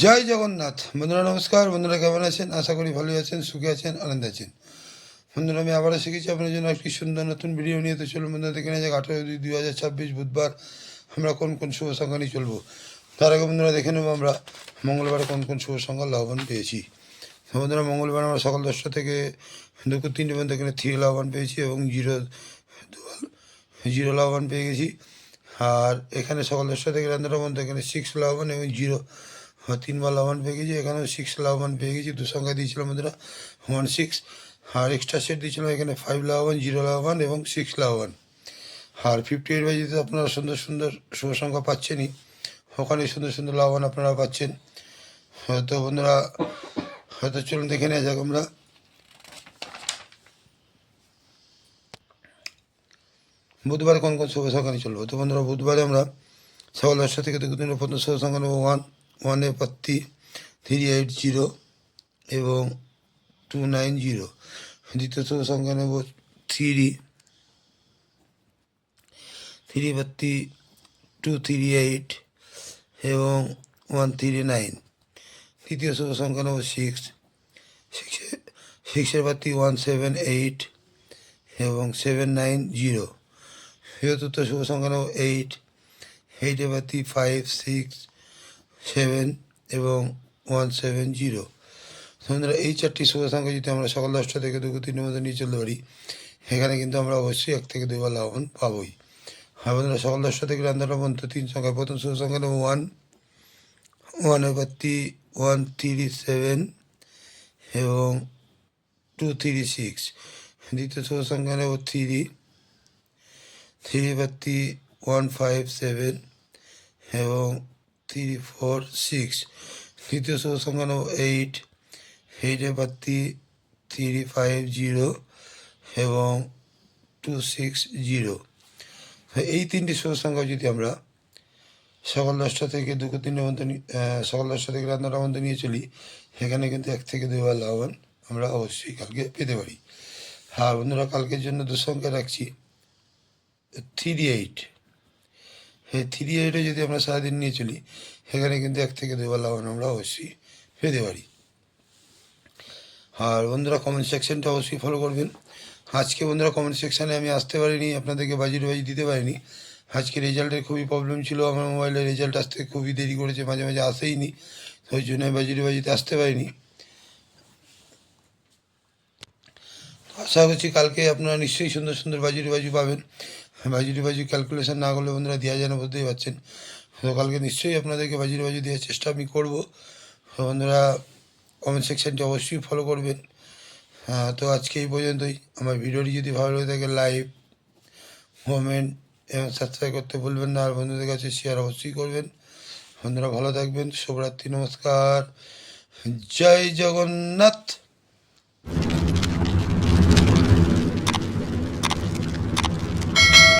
জয় জগন্নাথ। বন্ধুরা নমস্কার। বন্ধুরা কেমন আছেন? আশা করি ভালোই আছেন, সুখে আছেন, আনন্দে আছেন। বন্ধুরা আমি আবারও শিখেছি আপনার জন্য একটি সুন্দর নতুন ভিডিও নিয়ে। তো চলুন বন্ধুরা দেখে নেওয়া যাক 18/2/2026 বুধবার আমরা কোন কোন শুভ সংখ্যা নিয়ে চলবো। তার আগে বন্ধুরা দেখে নেবো আমরা মঙ্গলবারে কোন কোন শুভ সংখ্যা লাভবান পেয়েছি। বন্ধুরা মঙ্গলবার আমরা সকাল 10টা থেকে দুপুর 3টে পর্যন্ত এখানে 3 লাভবান পেয়েছি এবং জিরো লাভবান পেয়ে গেছি। আর এখানে সকাল 10টা থেকে 11টা পর্যন্ত এখানে 6 লাভবান এবং জিরো 3বার লাভবান পেয়ে গেছি। এখানেও 6 লাভবান পেয়ে গেছি। দু সংখ্যা দিয়েছিলাম বন্ধুরা 16। আর এক্সট্রা সেট দিয়েছিলাম এখানে 5 লাভবান, 0 লাভবান এবং 6 লাভবান। আর 58/বাজিতে আপনারা সুন্দর সুন্দর শুভ সংখ্যা পাচ্ছেনই, ওখানে সুন্দর সুন্দর লাভবান আপনারা পাচ্ছেন। হয়তো বন্ধুরা হয়তো চলুন দেখে নেওয়া যাক আমরা বুধবারে কোন কোন শুভ সংখ্যা নিয়ে চলবো। তো বন্ধুরা বুধবারে আমরা সকাল 10টা থেকে দুপুর 3টে প্রথম শুভ সংখ্যা নেবো 1 পাত্তি 380 এবং 290। দ্বিতীয় শুভ সংখ্যা নেব 3 পাত্তি 238 এবং 139। তৃতীয় শুভ সংখ্যা নেব 6 পাত্তি 178 এবং 790। চতুর্থ শুভ সংখ্যা নেব 8 পাত্তি 5 6 7 এবং 170। বন্ধুরা এই 4টি শুভ সংখ্যা যদি আমরা সকাল 10টা থেকে দুপুর 3টের মধ্যে নিয়ে চলতে পারি, এখানে কিন্তু আমরা অবশ্যই 1 থেকে 2বার লাভবান পাবোই। হ্যাঁ বন্ধুরা সকাল 10টা থেকে 11টা পর্যন্ত 3 সংখ্যা। প্রথম শুভ সংখ্যা নেব 1 পাত্তি 137 এবং 236। দ্বিতীয় শুভ সংখ্যা নেব 3 পাত্তি 157 এবং 346। তৃতীয় শুভ সংখ্যা নেব 8 পাত্তি 350 এবং 260। এই 3টি শুভ সংখ্যা যদি আমরা সকাল 10টা থেকে দুপুর 3টের মধ্যে সকাল 10টা থেকে 11টার মধ্যে নিয়ে চলি, এখানে কিন্তু 1 থেকে 2বার লাভবান আমরা অবশ্যই কালকে পেতে পারি। আর বন্ধুরা কালকের জন্য দু সংখ্যা রাখছি 38। এই 38-ও যদি আমরা সারাদিন নিয়ে চলি, এখানে কিন্তু 1 থেকে 2বার লাভবান আমরা অবশ্যই পেতে পারি। আর বন্ধুরা কমেন্ট সেকশনটা অবশ্যই ফলো করবেন। আজকে বন্ধুরা কমেন্ট সেকশানে আমি আসতে পারিনি, আপনাদেরকে বাজি দিতে পারিনি। আজকে রেজাল্টের খুবই প্রবলেম ছিল, আমার মোবাইলের রেজাল্ট আসতে খুবই দেরি করেছে, মাঝে মাঝে আসেইনি, ওই জন্য বাজিতে আসতে পারিনি। আশা করছি কালকে আপনারা নিশ্চয়ই সুন্দর সুন্দর বাজি পাবেন। বাজি ক্যালকুলেশন না করলে বন্ধুরা দেওয়া যায় না, বুঝতেই পারছেন। তো কালকে নিশ্চয়ই আপনাদেরকে বাজি দেওয়ার চেষ্টা আমি করবো। বন্ধুরা কমেন্ট সেকশানটি অবশ্যই ফলো করবেন। তো আজকে এই পর্যন্তই। আমার ভিডিওটি যদি ভালো লাগে থাকে লাইক, কমেন্ট এবং সাবস্ক্রাইব করতে ভুলবেন না। আর বন্ধুদের কাছে শেয়ার অবশ্যই করবেন। বন্ধুরা ভালো থাকবেন। শুভরাত্রি, নমস্কার, জয় জগন্নাথ।